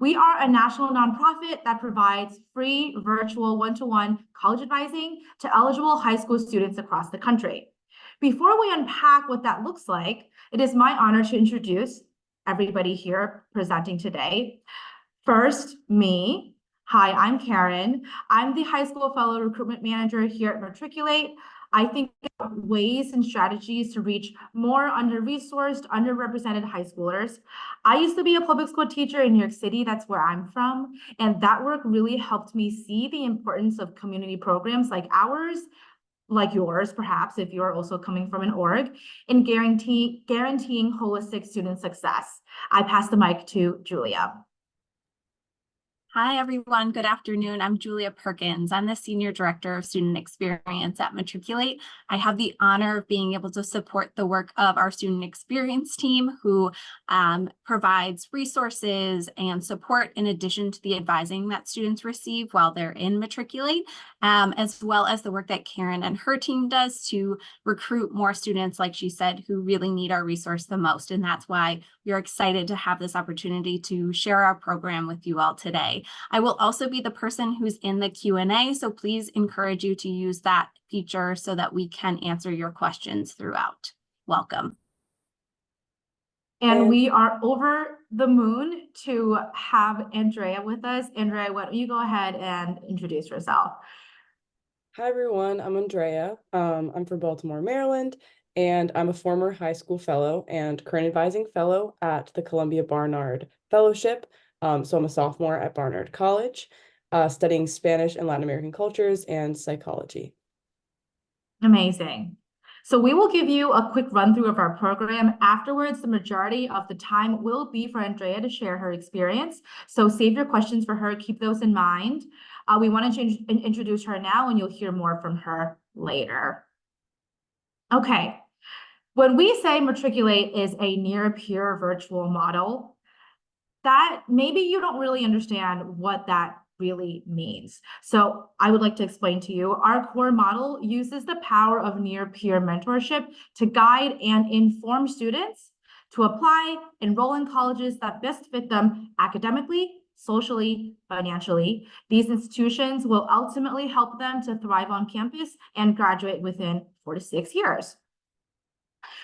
We are a national nonprofit that provides free virtual one-to-one college advising to eligible high school students across the country. Before we unpack what that looks like, it is my honor to introduce everybody here presenting today. First, me. Hi, I'm Karen. I'm the high school fellow recruitment manager here at Matriculate. I think about ways and strategies to reach more under-resourced, underrepresented high schoolers. I used to be a public school teacher in New York City. That's where I'm from. And that work really helped me see the importance of community programs like ours, like yours, perhaps, if you're also coming from an org, in guaranteeing holistic student success. I pass the mic to Julia. Hi, everyone. Good afternoon. I'm Julia Perkins. I'm the Senior Director of Student Experience at Matriculate. I have the honor of being able to support the work of our Student Experience team, who provides resources and support in addition to the advising that students receive while they're in Matriculate, as well as the work that Karen and her team does to recruit more students, like she said, who really need our resource the most. And that's why we're excited to have this opportunity to share our program with you all today. I will also be the person who's in the Q&A, so please encourage you to use that feature so that we can answer your questions throughout. Welcome. And we are over the moon to have Andrea with us. Andrea, why don't you go ahead and introduce yourself? Hi, everyone. I'm Andrea. I'm from Baltimore, Maryland, and I'm a former high school fellow and current advising fellow at the Columbia Barnard Fellowship. So I'm a sophomore at Barnard College, studying Spanish and Latin American cultures and psychology. Amazing. So we will give you a quick run through of our program. Afterwards, the majority of the time will be for Andrea to share her experience. So save your questions for her, keep those in mind. We wanted to introduce her now, and you'll hear more from her later. Okay, when we say Matriculate is a near-peer virtual model, that maybe you don't really understand what that really means. So I would like to explain to you, our core model uses the power of near-peer mentorship to guide and inform students to apply, enroll in colleges that best fit them academically, socially, financially. These institutions will ultimately help them to thrive on campus and graduate within 4 to 6 years.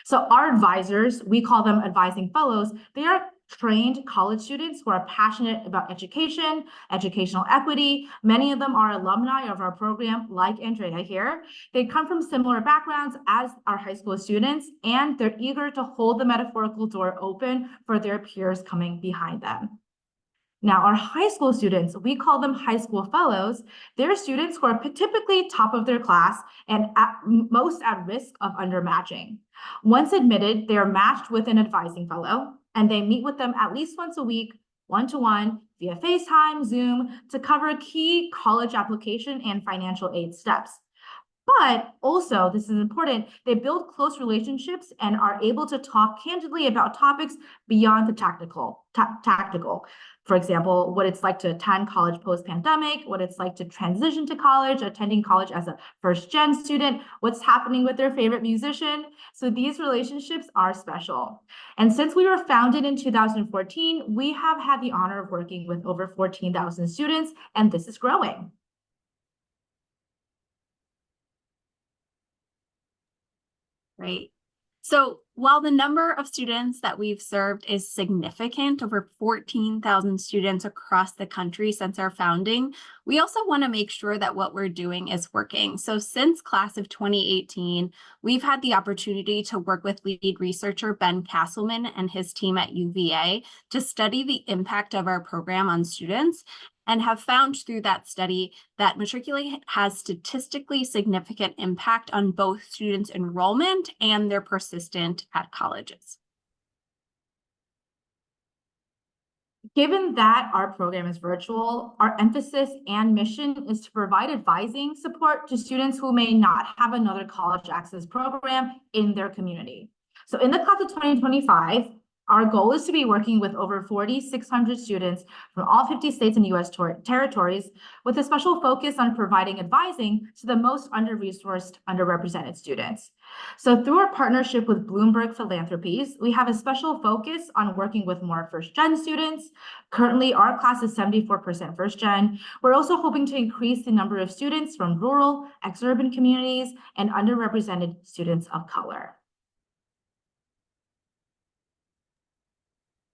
So our advisors, we call them advising fellows, they are trained college students who are passionate about education, educational equity. Many of them are alumni of our program, like Andrea here. They come from similar backgrounds as our high school students, and they're eager to hold the metaphorical door open for their peers coming behind them. Now, our high school students, we call them high school fellows. They're students who are typically top of their class and most at risk of undermatching. Once admitted, they are matched with an advising fellow, and they meet with them at least once a week, one-to-one, via FaceTime, Zoom, to cover key college application and financial aid steps. But also, this is important, they build close relationships and are able to talk candidly about topics beyond the tactical. For example, what it's like to attend college post-pandemic, what it's like to transition to college, attending college as a first-gen student, what's happening with their favorite musician. So these relationships are special. And since we were founded in 2014, we have had the honor of working with over 14,000 students, and this is growing. Great. So while the number of students that we've served is significant, over 14,000 students across the country since our founding, we also want to make sure that what we're doing is working. So since class of 2018, we've had the opportunity to work with lead researcher Ben Castleman and his team at UVA to study the impact of our program on students, and have found through that study that Matriculate has statistically significant impact on both students' enrollment and their persistence at colleges. Given that our program is virtual, our emphasis and mission is to provide advising support to students who may not have another college access program in their community. So in the class of 2025, Our goal is to be working with over 4,600 students from all 50 states and US territories, with a special focus on providing advising to the most under-resourced, underrepresented students. So through our partnership with Bloomberg Philanthropies, we have a special focus on working with more first-gen students. Currently, our class is 74% first-gen. We're also hoping to increase the number of students from rural, exurban communities, and underrepresented students of color.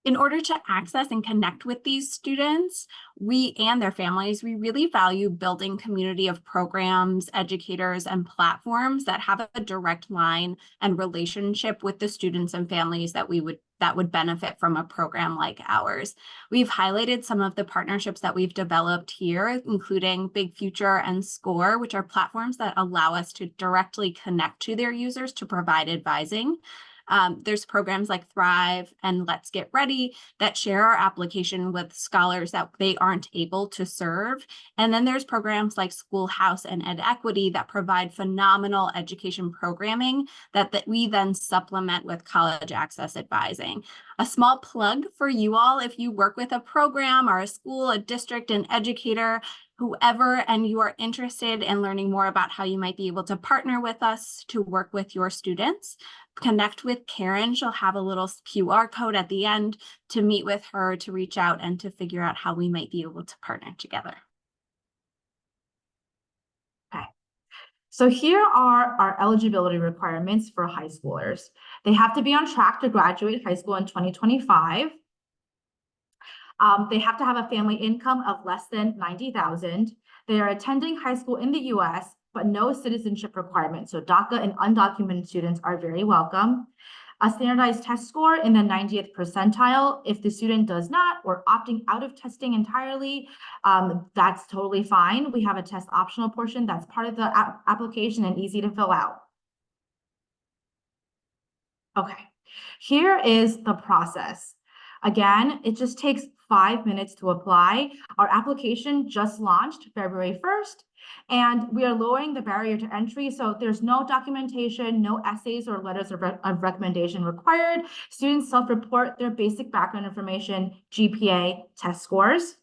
In order to access and connect with these students, we and their families, we really value building community of programs, educators, and platforms that have a direct line and relationship with the students and families that would benefit from a program like ours. We've highlighted some of the partnerships that we've developed here, including Big Future and SCORE, which are platforms that allow us to directly connect to their users to provide advising. There's programs like Thrive and Let's Get Ready that share our application with scholars that they aren't able to serve. And then there's programs like Schoolhouse and Ed Equity that provide phenomenal education programming that we then supplement with college access advising. A small plug for you all, if you work with a program or a school, a district, an educator, whoever, and you are interested in learning more about how you might be able to partner with us to work with your students, connect with Karen. She'll have a little QR code at the end to meet with her, to reach out and to figure out how we might be able to partner together. Okay. So here are our eligibility requirements for high schoolers. They have to be on track to graduate high school in 2025. They have to have a family income of less than 90,000. They are attending high school in the US, but no citizenship requirement. So DACA and undocumented students are very welcome. A standardized test score in the 90th percentile. If the student does not, or opting out of testing entirely, that's totally fine. We have a test optional portion that's part of the application and easy to fill out. Okay, here is the process. Again, it just takes 5 minutes to apply. Our application just launched February 1st, and we are lowering the barrier to entry. So there's no documentation, no essays or letters of recommendation required. Students self-report their basic background information, GPA, test scores.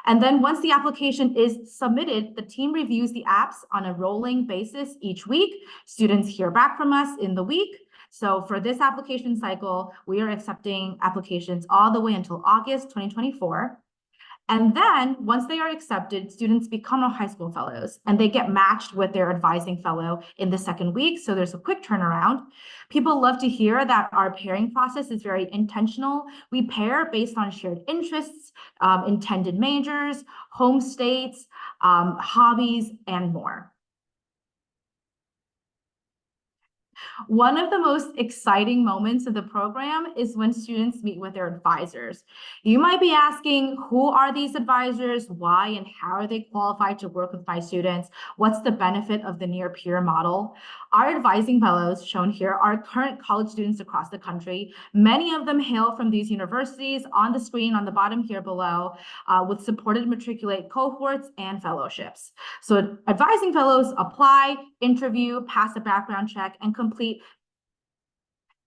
And then once the application is submitted, the team reviews the apps on a rolling basis each week. Students hear back from us in the week. So for this application cycle, we are accepting applications all the way until August 2024. And then once they are accepted, students become our high school fellows and they get matched with their advising fellow in the second week. So there's a quick turnaround. People love to hear that our pairing process is very intentional. We pair based on shared interests, intended majors, home states, hobbies, and more. One of the most exciting moments of the program is when students meet with their advisors. You might be asking, who are these advisors? Why and how are they qualified to work with my students? What's the benefit of the near-peer model? Our advising fellows, shown here, are current college students across the country. Many of them hail from these universities on the screen on the bottom here below, with supported Matriculate cohorts and fellowships. So advising fellows apply, interview, pass a background check, and complete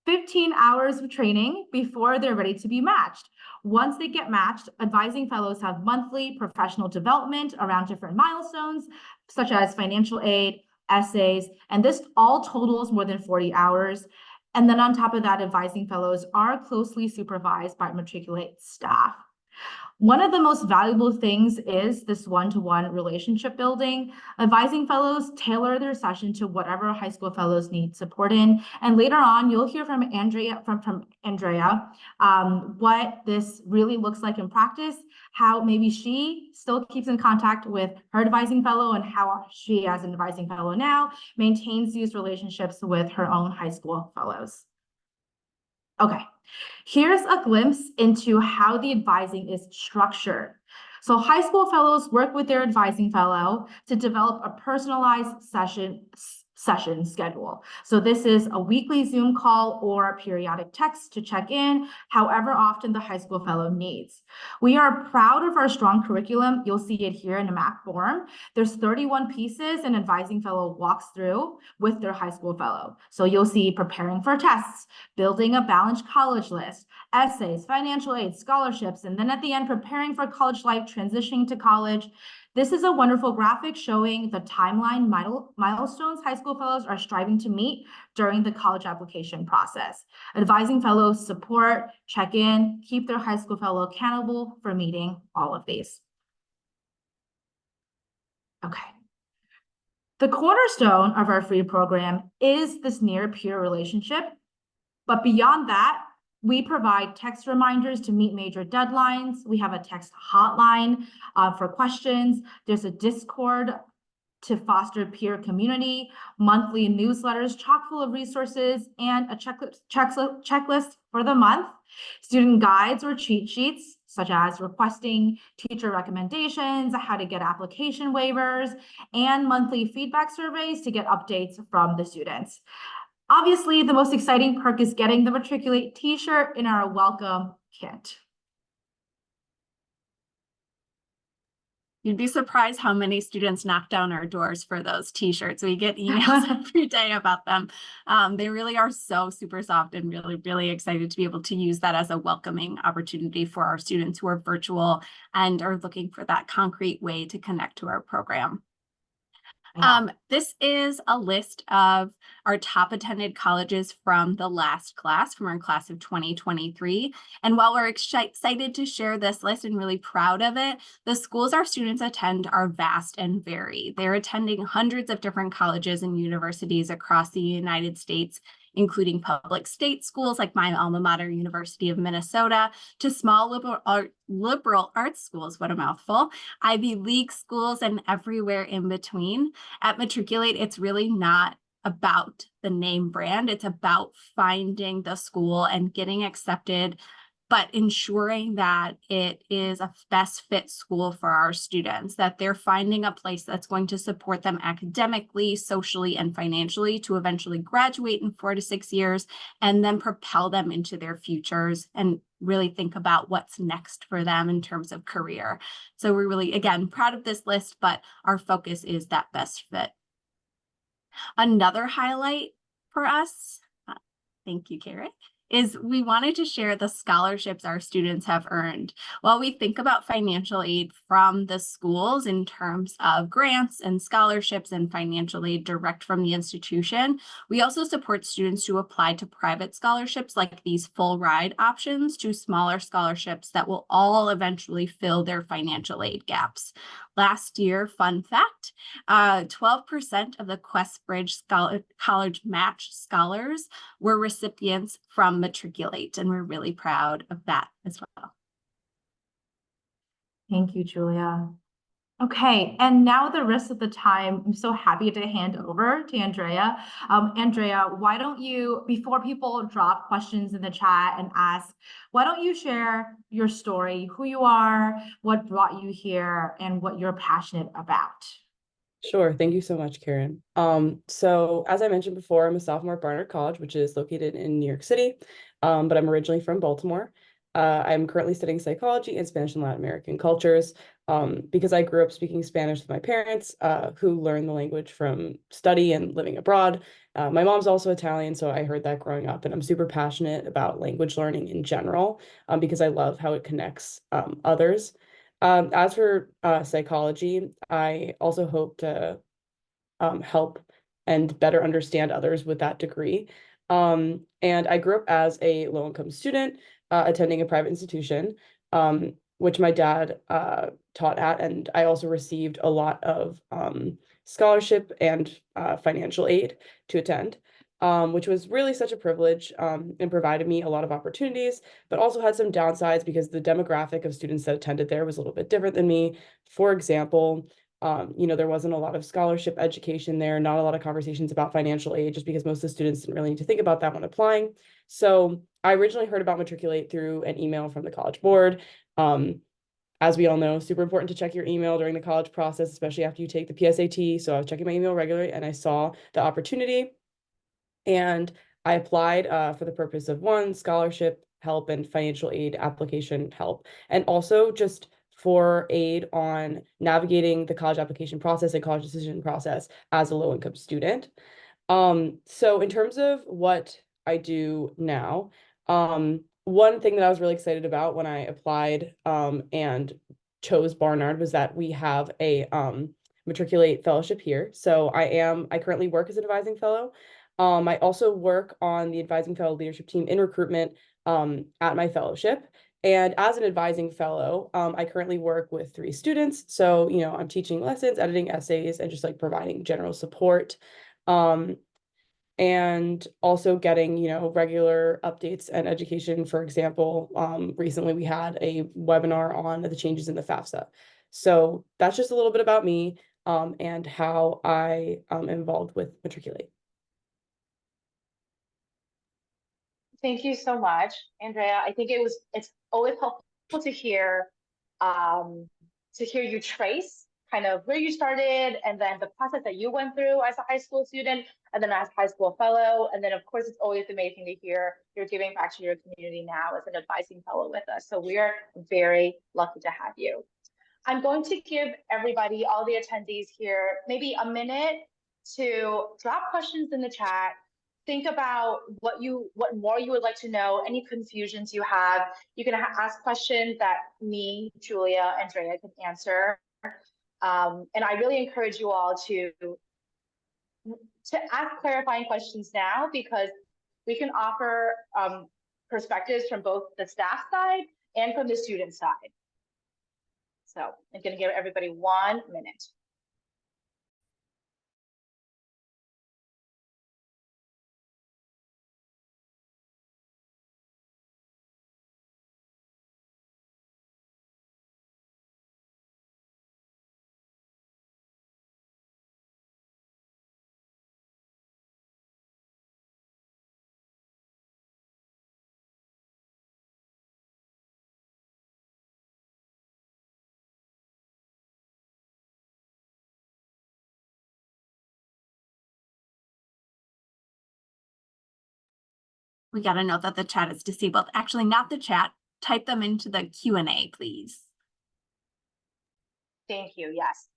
15 hours of training before they're ready to be matched. Once they get matched, advising fellows have monthly professional development around different milestones, such as financial aid, essays, and this all totals more than 40 hours. And then on top of that, advising fellows are closely supervised by Matriculate staff. One of the most valuable things is this one-to-one relationship building. Advising fellows tailor their session to whatever high school fellows need support in. And later on, you'll hear from Andrea, what this really looks like in practice, how maybe she still keeps in contact with her advising fellow and how she, as an advising fellow now, maintains these relationships with her own high school fellows. Okay, here's a glimpse into how the advising is structured. So high school fellows work with their advising fellow to develop a personalized session schedule. So this is a weekly Zoom call or a periodic text to check in, however often the high school fellow needs. We are proud of our strong curriculum. You'll see it here in a map form. There's 31 pieces an advising fellow walks through with their high school fellow. So you'll see preparing for tests, building a balanced college list, essays, financial aid, scholarships, and then at the end, preparing for college life, transitioning to college. This is a wonderful graphic showing the timeline milestones high school fellows are striving to meet during the college application process. Advising fellows support, check in, keep their high school fellow accountable for meeting all of these. Okay. The cornerstone of our free program is this near-peer relationship. But beyond that, we provide text reminders to meet major deadlines. We have a text hotline for questions. There's a Discord to foster peer community, monthly newsletters chock full of resources, and a checklist for the month, student guides or cheat sheets, such as requesting teacher recommendations, how to get application waivers, and monthly feedback surveys to get updates from the students. Obviously, the most exciting perk is getting the Matriculate t-shirt in our welcome kit. You'd be surprised how many students knock down our doors for those t-shirts. We get emails every day about them. They really are so super soft and really, really excited to be able to use that as a welcoming opportunity for our students who are virtual and are looking for that concrete way to connect to our program. This is a list of our top attended colleges from the last class, from our class of 2023. And while we're excited to share this list and really proud of it, the schools our students attend are vast and varied. They're attending hundreds of different colleges and universities across the United States, including public state schools like my alma mater, University of Minnesota, to small liberal arts schools, what a mouthful, Ivy League schools, and everywhere in between. At Matriculate, it's really not about the name brand. It's about finding the school and getting accepted, but ensuring that it is a best fit school for our students, that they're finding a place that's going to support them academically, socially, and financially to eventually graduate in 4 to 6 years and then propel them into their futures and really think about what's next for them in terms of career. So we're really, again, proud of this list, but our focus is that best fit. Another highlight for us, thank you, Karen, is we wanted to share the scholarships our students have earned. While we think about financial aid from the schools in terms of grants and scholarships and financial aid direct from the institution, we also support students to apply to private scholarships like these full ride options to smaller scholarships that will all eventually fill their financial aid gaps. Last year, fun fact, 12% of the Questbridge College Match Scholars were recipients from Matriculate, and we're really proud of that as well. Thank you, Julia. Okay, and now the rest of the time, I'm so happy to hand over to Andrea. Andrea, why don't you, before people drop questions in the chat and ask, why don't you share your story, who you are, what brought you here, and what you're passionate about? Sure. Thank you so much, Karen. So as I mentioned before, I'm a sophomore at Barnard College, which is located in New York City, but I'm originally from Baltimore. I'm currently studying psychology and Spanish and Latin American cultures because I grew up speaking Spanish with my parents, who learned the language from study and living abroad. My mom's also Italian, so I heard that growing up, and I'm super passionate about language learning in general because I love how it connects others. As for psychology, I also hope to help and better understand others with that degree. And I grew up as a low-income student attending a private institution, which my dad taught at, and I also received a lot of scholarship and financial aid to attend. Which was really such a privilege and provided me a lot of opportunities, but also had some downsides because the demographic of students that attended there was a little bit different than me. For example, there wasn't a lot of scholarship education there, not a lot of conversations about financial aid, just because most of the students didn't really need to think about that when applying. So I originally heard about Matriculate through an email from the College Board. as we all know, super important to check your email during the college process, especially after you take the PSAT. So I was checking my email regularly and I saw the opportunity, and I applied for the purpose of one, scholarship help and financial aid application help, and also just for aid on navigating the college application process and college decision process as a low-income student. So in terms of what I do now, one thing that I was really excited about when I applied and chose Barnard was that we have a Matriculate fellowship here. So I currently work as an advising fellow. I also work on the advising fellow leadership team in recruitment at my fellowship. And as an advising fellow, I currently work with 3 students. So, I'm teaching lessons, editing essays, and just like providing general support. And also getting, regular updates and education. For example, recently we had a webinar on the changes in the FAFSA. So that's just a little bit about me and how I am involved with Matriculate. Thank you so much, Andrea. I think it's always helpful to hear you trace kind of where you started and then the process that you went through as a high school student and then as high school fellow. And then of course it's always amazing to hear you're giving back to your community now as an advising fellow with us. So we are very lucky to have you. I'm going to give everybody, all the attendees here, maybe a minute to drop questions in the chat. Think about what more you would like to know, any confusions you have. You can ask questions that me, Julia, and Andrea can answer. And I really encourage you all to ask clarifying questions now, because we can offer perspectives from both the staff side and from the student side. So I'm going to give everybody 1 minute. We got to note that the chat is disabled. Actually, not the chat. Type them into the Q&A, please. Thank you. Yes.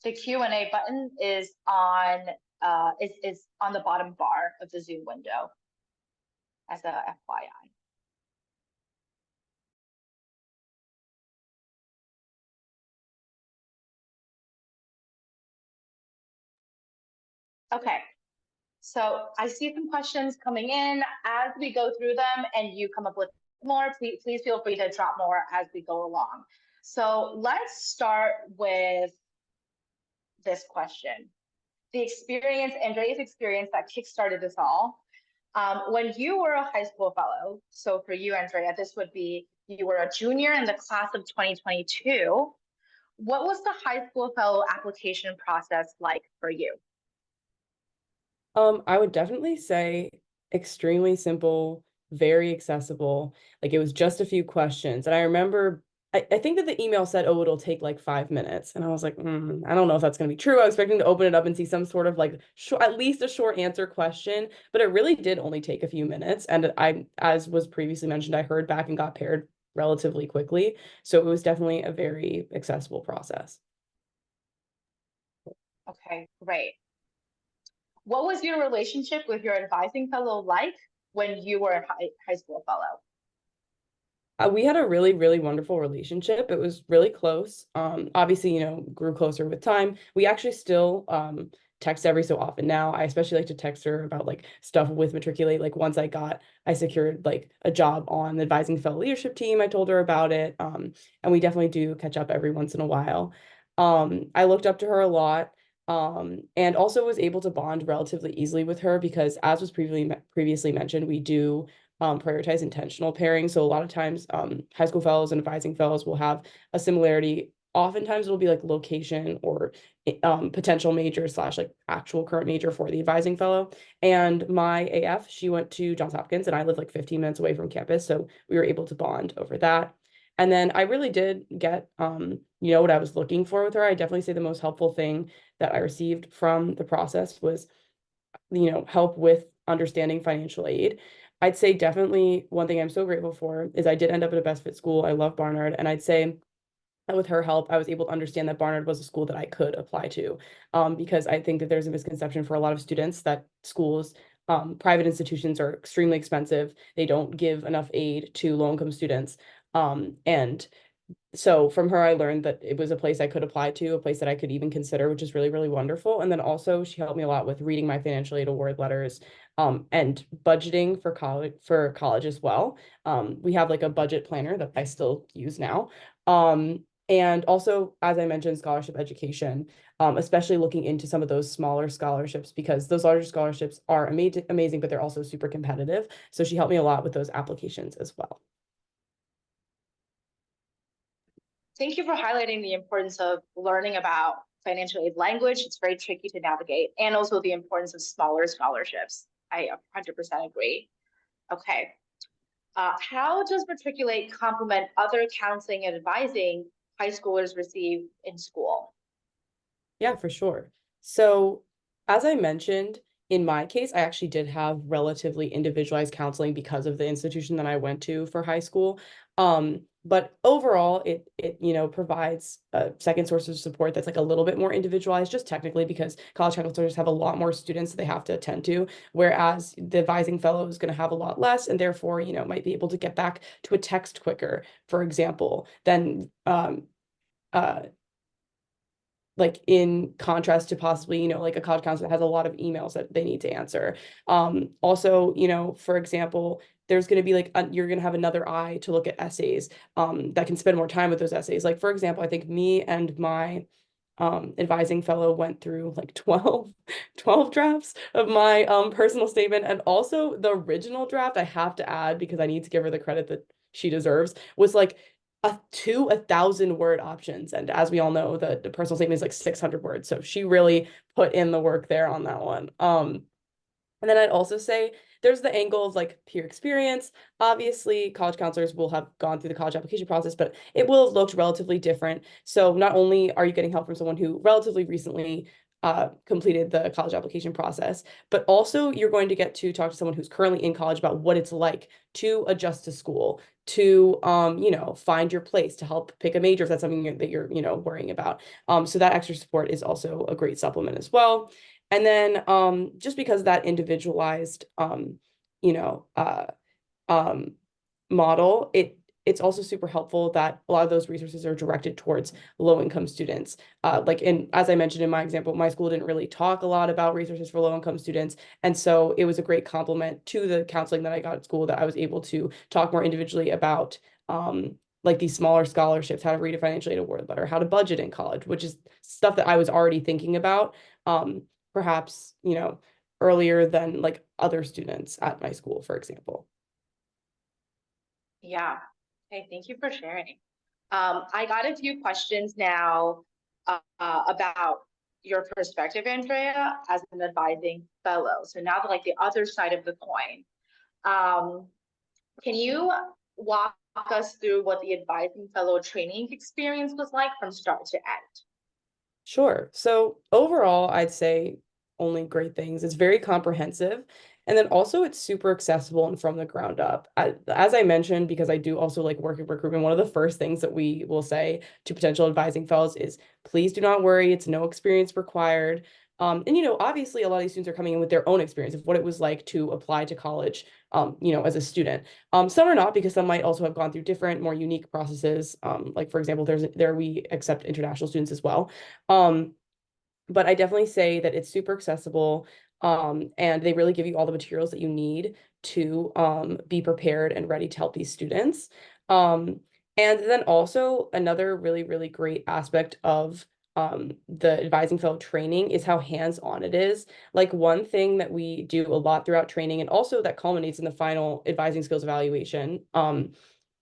The Q&A button is on the bottom bar of the Zoom window, as a FYI. Okay, so I see some questions coming in. As we go through them and you come up with more, please feel free to drop more as we go along. So let's start with this question. The experience, Andrea's experience that kickstarted this all. When you were a high school fellow, so for you, Andrea, this would be, you were a junior in the class of 2022. What was the high school fellow application process like for you? I would definitely say extremely simple, very accessible. Like it was just a few questions. And I remember, I think that the email said, oh, it'll take like 5 minutes. And I was like, I don't know if that's going to be true. I was expecting to open it up and see some sort of like at least a short answer question, but it really did only take a few minutes. And as was previously mentioned, I heard back and got paired relatively quickly. So it was definitely a very accessible process. Okay, great. What was your relationship with your advising fellow like when you were a high school fellow? We had a really, really wonderful relationship. It was really close. Obviously, grew closer with time. We actually still text every so often now. I especially like to text her about like stuff with Matriculate. Like once I secured like a job on the advising fellow leadership team, I told her about it. And we definitely do catch up every once in a while. I looked up to her a lot. And also was able to bond relatively easily with her because, as was previously mentioned, we do prioritize intentional pairing. So a lot of times high school fellows and advising fellows will have a similarity oftentimes it'll be like location or potential major slash like actual current major for the advising fellow. And my AF, she went to Johns Hopkins, and I live like 15 minutes away from campus, so we were able to bond over that. And then I really did get, what I was looking for with her. I definitely say the most helpful thing that I received from the process was, help with understanding financial aid. I'd say definitely one thing I'm so grateful for is I did end up at a best fit school. I love Barnard, and I'd say that with her help, I was able to understand that Barnard was a school that I could apply to, because I think that there's a misconception for a lot of students that schools, private institutions are extremely expensive. They don't give enough aid to low-income students. And so from her, I learned that it was a place I could apply to, a place that I could even consider, which is really, really wonderful. And then also she helped me a lot with reading my financial aid award letters, and budgeting for college as well. We have like a budget planner that I still use now. And also, as I mentioned, scholarship education, especially looking into some of those smaller scholarships, because those larger scholarships are amazing, but they're also super competitive. So she helped me a lot with those applications as well. Thank you for highlighting the importance of learning about financial aid language. It's very tricky to navigate, and also the importance of smaller scholarships. I 100% agree. Okay. How does Matriculate complement other counseling and advising high schoolers receive in school? Yeah, for sure. So, as I mentioned, in my case, I actually did have relatively individualized counseling because of the institution that I went to for high school. But overall, it provides a second source of support that's like a little bit more individualized, just technically because college counselors have a lot more students that they have to attend to, whereas the advising fellow is going to have a lot less, and therefore, might be able to get back to a text quicker, for example, than like in contrast to possibly, like a college counselor has a lot of emails that they need to answer. Also, for example, there's going to be like, you're going to have another eye to look at essays, that can spend more time with those essays. Like, for example, I think me and my advising fellow went through like 12 drafts of my personal statement. And also the original draft, I have to add, because I need to give her the credit that she deserves, was like 1,000 word options. And as we all know, the personal statement is like 600 words. So she really put in the work there on that one. And then I'd also say there's the angle of like peer experience. Obviously, college counselors will have gone through the college application process, but it will have looked relatively different. So not only are you getting help from someone who relatively recently completed the college application process, but also you're going to get to talk to someone who's currently in college about what it's like to adjust to school, to find your place, to help pick a major if that's something that you're worrying about. So that extra support is also a great supplement as well. And then just because that individualized model, it's also super helpful that a lot of those resources are directed towards low-income students. As I mentioned in my example, my school didn't really talk a lot about resources for low-income students. And so it was a great complement to the counseling that I got at school, that I was able to talk more individually about like these smaller scholarships, how to read a financial aid award letter, how to budget in college, which is stuff that I was already thinking about, perhaps, earlier than like other students at my school, for example. Yeah. Okay, thank you for sharing. I got a few questions now about your perspective, Andrea, as an advising fellow. So now like the other side of the coin. Can you walk us through what the advising fellow training experience was like from start to end? Sure. So overall, I'd say only great things. It's very comprehensive. And then also it's super accessible and from the ground up. As I mentioned, because I do also like work in recruitment, one of the first things that we will say to potential advising fellows is, please do not worry, it's no experience required. And obviously a lot of these students are coming in with their own experience of what it was like to apply to college, as a student. Some are not, because some might also have gone through different, more unique processes. Like for example, we accept international students as well. But I definitely say that it's super accessible, and they really give you all the materials that you need to be prepared and ready to help these students. And then also another really, really great aspect of the advising fellow training is how hands-on it is. Like one thing that we do a lot throughout training, and also that culminates in the final advising skills evaluation,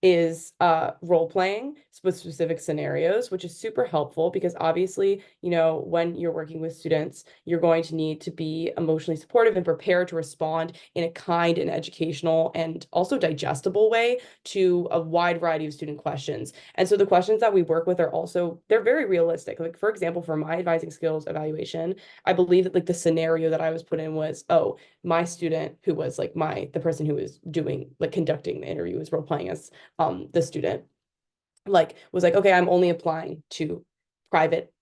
is role playing with specific scenarios, which is super helpful because obviously, you know, when you're working with students, you're going to need to be emotionally supportive and prepared to respond in a kind and educational and also digestible way to a wide variety of student questions. And so the questions that we work with are also, they're very realistic. Like, for example, for my advising skills evaluation, I believe that like the scenario that I was put in was, oh, my student who was like the person who was doing, like conducting the interview, was role playing as the student, like was like, okay, I'm only applying to private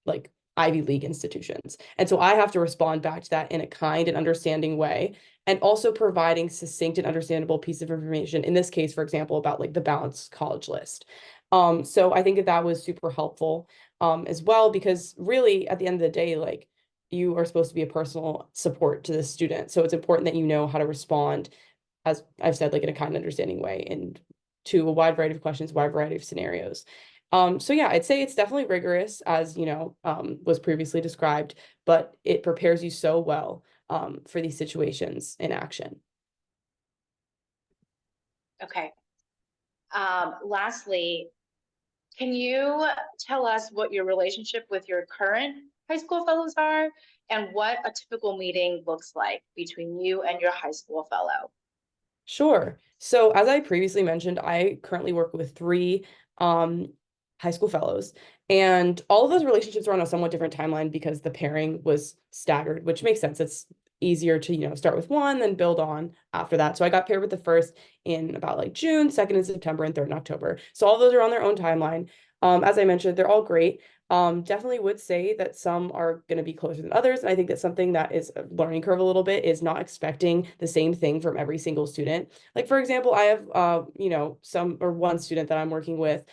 like Ivy League institutions. And so I have to respond back to that in a kind and understanding way, and also providing succinct and understandable piece of information, in this case, for example, about like the balanced college list. So I think that that was super helpful as well, because really at the end of the day, like you are supposed to be a personal support to the student. So it's important that you know how to respond, as I've said, like in a kind of understanding way, and to a wide variety of questions, wide variety of scenarios. So yeah, I'd say it's definitely rigorous, as you know, was previously described, but it prepares you so well for these situations in action. Okay. Lastly, can you tell us what your relationship with your current high school fellows are and what a typical meeting looks like between you and your high school fellow? Sure. So as I previously mentioned, I currently work with 3 high school fellows, and all of those relationships are on a somewhat different timeline because the pairing was staggered, which makes sense. It's easier to, you know, start with one, then build on after that. So I got paired with the first in about like June, second in September, and third in October. So all those are on their own timeline. As I mentioned, they're all great. Definitely would say that some are going to be closer than others. And I think that something that is a learning curve a little bit is not expecting the same thing from every single student. Like, for example, I have, you know, one student that I'm working with,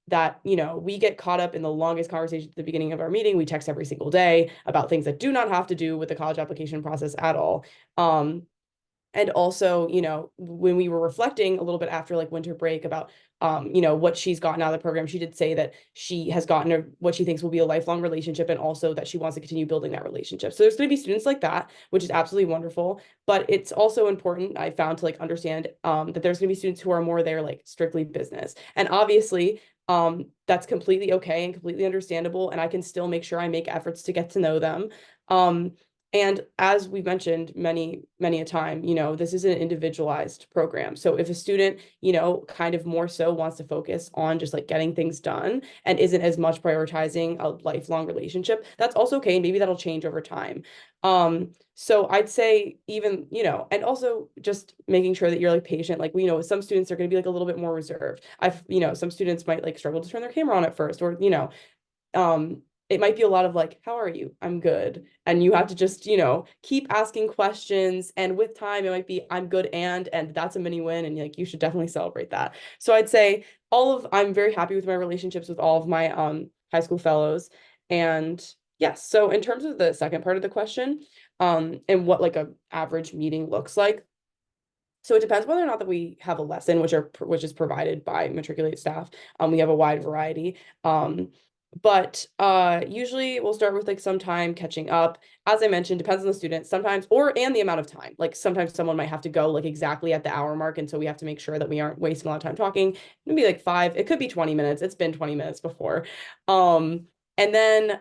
that, you know, we get caught up in the longest conversation at the beginning of our meeting. We text every single day about things that do not have to do with the college application process at all. And also, you know, when we were reflecting a little bit after like winter break about, you know, what she's gotten out of the program, she did say that she has gotten what she thinks will be a lifelong relationship, and also that she wants to continue building that relationship. So there's going to be students like that, which is absolutely wonderful. But it's also important, I found, to like understand that there's going to be students who are more there like strictly business. And obviously, that's completely okay and completely understandable. And I can still make sure I make efforts to get to know them. And as we've mentioned many a time, you know, this is an individualized program. So if a student, you know, kind of more so wants to focus on just like getting things done and isn't as much prioritizing a lifelong relationship, that's also okay. And maybe that'll change over time. So I'd say even, you know, and also just making sure that you're like patient. Like, you know, some students are going to be like a little bit more reserved. You know, some students might like struggle to turn their camera on at first, or, you know, it might be a lot of like, how are you? I'm good. And you have to just, you know, keep asking questions. And with time, it might be, I'm good. And that's a mini win. And like, you should definitely celebrate that. So I'd say I'm very happy with my relationships with all of my high school fellows. And yes, so in terms of the second part of the question, and what like a average meeting looks like. So it depends whether or not that we have a lesson, which is provided by Matriculate staff. We have a wide variety. But usually we'll start with like some time catching up. As I mentioned, depends on the student sometimes, and the amount of time. Like sometimes someone might have to go like exactly at the hour mark, and so we have to make sure that we aren't wasting a lot of time talking. Maybe like 5, it could be 20 minutes. It's been 20 minutes before. And then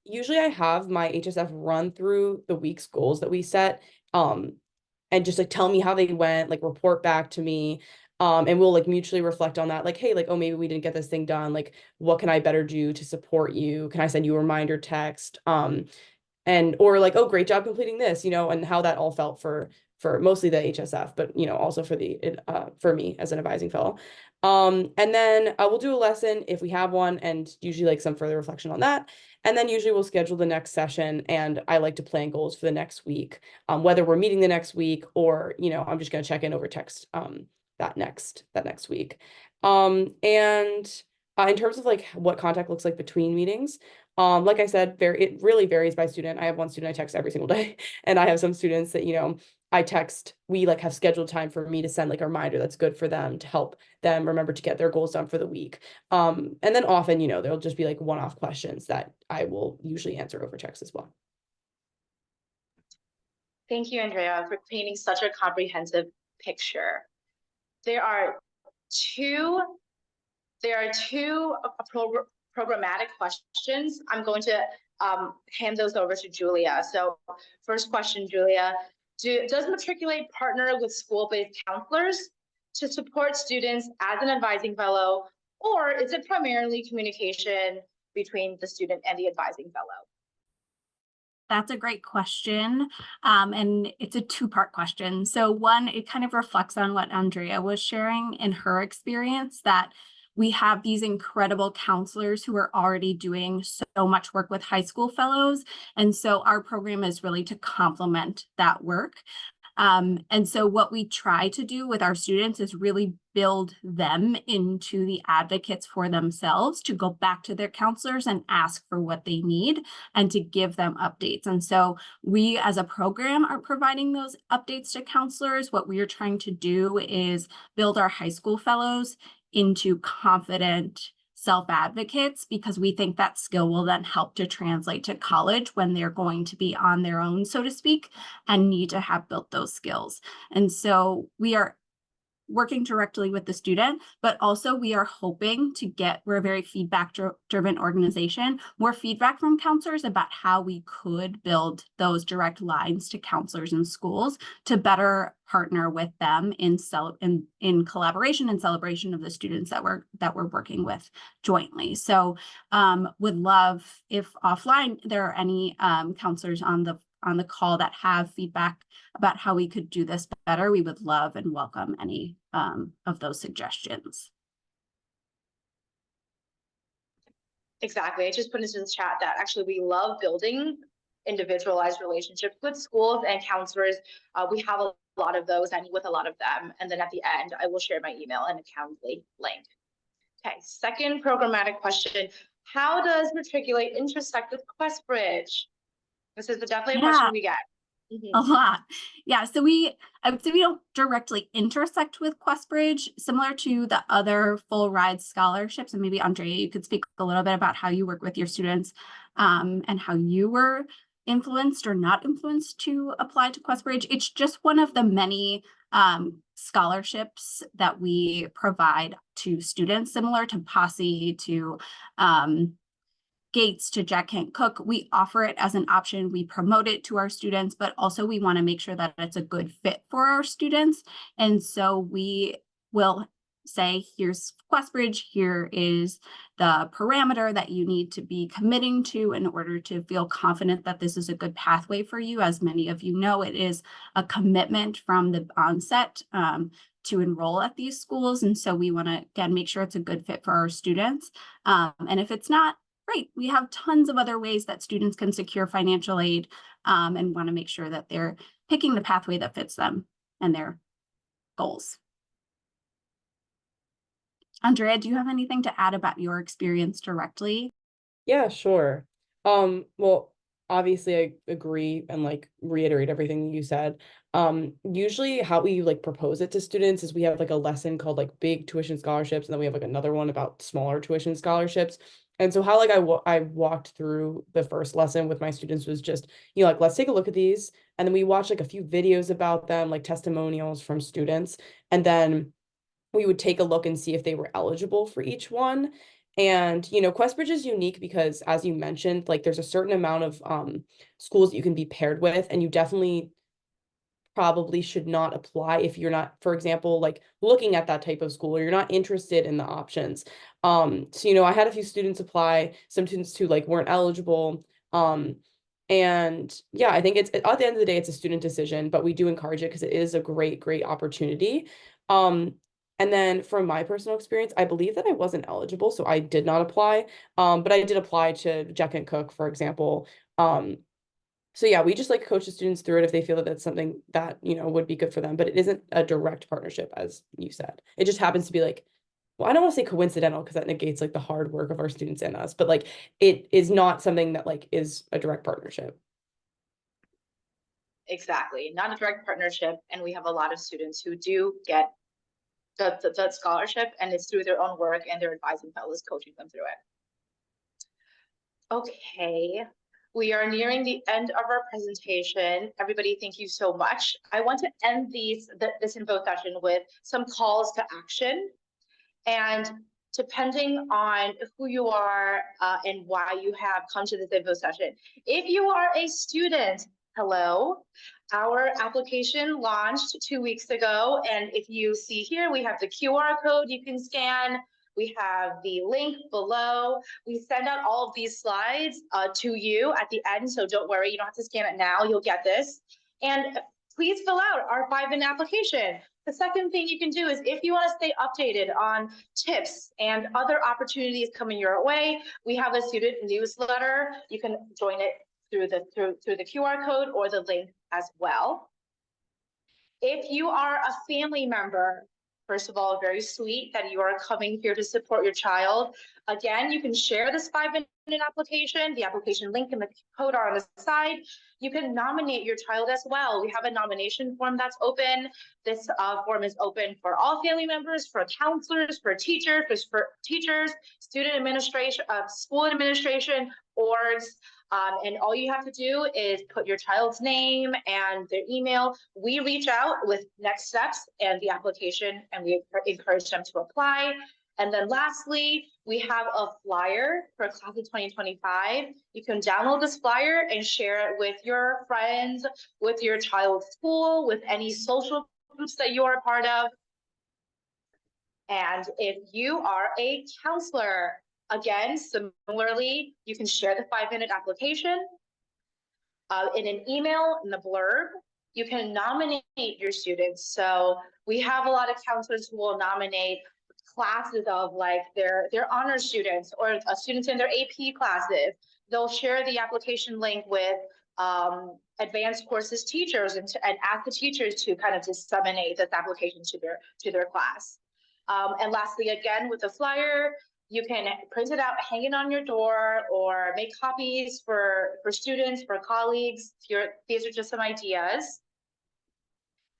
usually I have my HSF run through the week's goals that we set. And just like tell me how they went, like report back to me. And we'll like mutually reflect on that. Like, hey, like, oh, maybe we didn't get this thing done. Like, what can I better do to support you? Can I send you a reminder text? Or like, oh, great job completing this, you know, and how that all felt for mostly the HSF, but, you know, also for me as an advising fellow. And then we'll do a lesson if we have one, and usually like some further reflection on that. And then usually we'll schedule the next session, and I like to plan goals for the next week, whether we're meeting the next week or, you know, I'm just going to check in over text that next week. And in terms of like what contact looks like between meetings, like I said, it really varies by student. I have one student I text every single day, and I have some students that, you know, we like have scheduled time for me to send like a reminder that's good for them to help them remember to get their goals done for the week. And then often, you know, there'll just be like one-off questions that I will usually answer over text as well. Thank you, Andrea, for painting such a comprehensive picture. there are two programmatic questions. I'm going to hand those over to Julia. So first question, Julia, does Matriculate partner with school-based counselors to support students as an advising fellow, or is it primarily communication between the student and the advising fellow? That's a great question. And it's a two-part question. So one, it kind of reflects on what Andrea was sharing in her experience, that we have these incredible counselors who are already doing so much work with high school fellows. And so our program is really to complement that work. And so what we try to do with our students is really build them into the advocates for themselves, to go back to their counselors and ask for what they need and to give them updates. And so we as a program are providing those updates to counselors. What we are trying to do is build our high school fellows into confident self-advocates, because we think that skill will then help to translate to college when they're going to be on their own, so to speak, and need to have built those skills. And so we are working directly with the student, but also we are hoping to we're a very feedback-driven organization, more feedback from counselors about how we could build those direct lines to counselors in schools to better partner with them in collaboration and celebration of the students that we're working with jointly. So would love if offline there are any counselors on the call that have feedback about how we could do this better. We would love and welcome any of those suggestions. Exactly. I just put into the chat that actually we love building individualized relationships with schools and counselors. We have a lot of those. I meet with a lot of them. And then at the end, I will share my email and Calendly link. Okay, second programmatic question. How does Matriculate intersect with QuestBridge? This is definitely a question we get. A lot. Yeah, so I would say we don't directly intersect with QuestBridge, similar to the other full ride scholarships. And maybe Andrea, you could speak a little bit about how you work with your students and how you were influenced or not influenced to apply to QuestBridge. It's just one of the many scholarships that we provide to students, similar to Posse, to Gates, to Jack Kent Cook. We offer it as an option. We promote it to our students, but also we want to make sure that it's a good fit for our students. And so we will say, here's QuestBridge, here is the parameter that you need to be committing to in order to feel confident that this is a good pathway for you. As many of you know, it is a commitment from the onset to enroll at these schools. And so we want to, again, make sure it's a good fit for our students. And if it's not, great. We have tons of other ways that students can secure financial aid and want to make sure that they're picking the pathway that fits them and their goals. Andrea, do you have anything to add about your experience directly? Yeah, sure. Well, obviously I agree and like reiterate everything you said. Usually how we like propose it to students is we have like a lesson called like big tuition scholarships, and then we have like another one about smaller tuition scholarships. And so how like I walked through the first lesson with my students was just, like, let's take a look at these. And then we watched like a few videos about them, like testimonials from students. And then we would take a look and see if they were eligible for each one. And, QuestBridge is unique because, as you mentioned, like there's a certain amount of schools that you can be paired with, and you definitely probably should not apply if you're not, for example, like looking at that type of school, or you're not interested in the options. So, I had a few students apply, some students who like weren't eligible. And yeah, I think it's at the end of the day, it's a student decision, but we do encourage it because it is a great opportunity. And then from my personal experience, I believe that I wasn't eligible, so I did not apply. But I did apply to Jack and Cook, for example. So yeah, we just like coach the students through it if they feel that that's something that, would be good for them. But it isn't a direct partnership, as you said. It just happens to be like, well, I don't want to say coincidental because that negates like the hard work of our students and us, but like it is not something that like is a direct partnership. Exactly, not a direct partnership. And we have a lot of students who do get that scholarship, and it's through their own work and their advising fellows coaching them through it. Okay, We are nearing the end of our presentation. Everybody, thank you so much. I want to end this info session with some calls to action. And depending on who you are and why you have come to this info session, if you are a student, hello, our application launched 2 weeks ago. And if you see here, we have the QR code you can scan. We have the link below. We send out all of these slides to you at the end. So don't worry, you don't have to scan it now. You'll get this. And please fill out our 5-minute application. The second thing you can do is if you want to stay updated on tips and other opportunities coming your way, we have a student newsletter. You can join it through the QR code or the link as well. If you are a family member, first of all, very sweet that you are coming here to support your child. Again, you can share this 5-minute application. The application link and the code are on the side. You can nominate your child as well. We have a nomination form that's open. This form is open for all family members, for counselors, for teachers, student administration, school administration, orgs. And all you have to do is put your child's name and their email. We reach out with next steps and the application, and we encourage them to apply. And then lastly, we have a flyer for class of 2025. You can download this flyer and share it with your friends, with your child's school, with any social groups that you are a part of. And if you are a counselor, again, similarly, you can share the 5-minute application in an email in the blurb. You can nominate your students. So we have a lot of counselors who will nominate classes of like their honor students or students in their AP classes. They'll share the application link with advanced courses teachers and ask the teachers to kind of disseminate this application to their class. And lastly, again, with the flyer, you can print it out, hang it on your door, or make copies for students, for colleagues. These are just some ideas.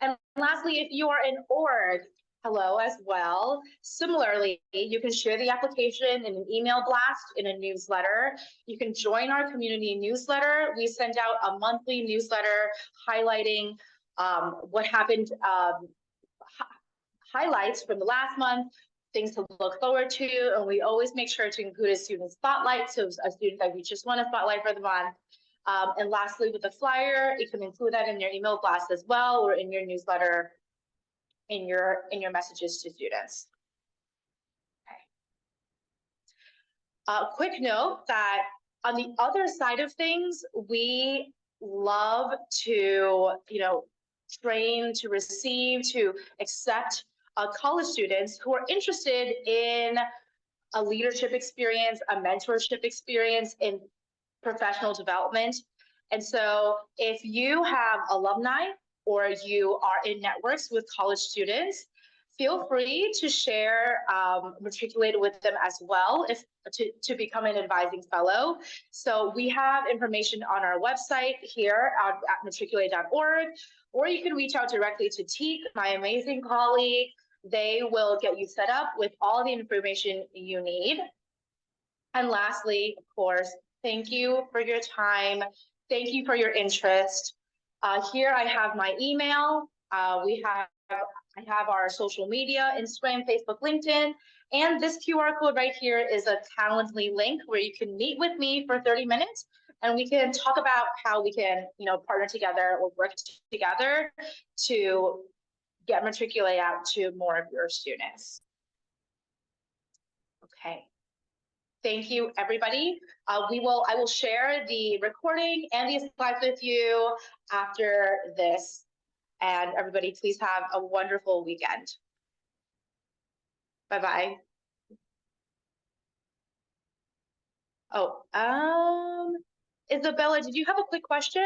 And lastly, if you are an org, hello as well. Similarly, you can share the application in an email blast, in a newsletter. You can join our community newsletter. We send out a monthly newsletter highlighting what happened, highlights from the last month, things to look forward to, and we always make sure to include a student spotlight, so a student that we just want a spotlight for the month. And lastly, with the flyer, you can include that in your email blast as well, or in your newsletter, in your messages to students. Okay. Quick note that on the other side of things, we love to, train, to receive, to accept college students who are interested in a leadership experience, a mentorship experience in professional development. And so if you have alumni or you are in networks with college students, feel free to share Matriculate with them as well to become an advising fellow. So we have information on our website here at matriculate.org, or you can reach out directly to Teak, my amazing colleague. They will get you set up with all the information you need. And lastly, of course, thank you for your time. Thank you for your interest. Here I have my email. I have our social media, Instagram, Facebook, LinkedIn, and this QR code right here is a Calendly link where you can meet with me for 30 minutes and we can talk about how we can, partner together or work together to get Matriculate out to more of your students. Okay. Thank you, everybody. I will share the recording and the slides with you after this. And everybody, please have a wonderful weekend. Bye-bye. Oh, Isabella, did you have a quick question?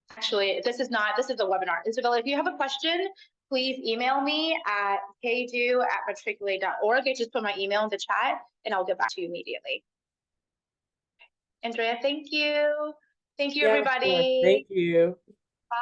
Actually, this is a webinar. Isabella, if you have a question, please email me at kdo@matriculate.org. I just put my email in the chat and I'll get back to you immediately. Andrea, thank you. Thank you, everybody. Thank you. Bye.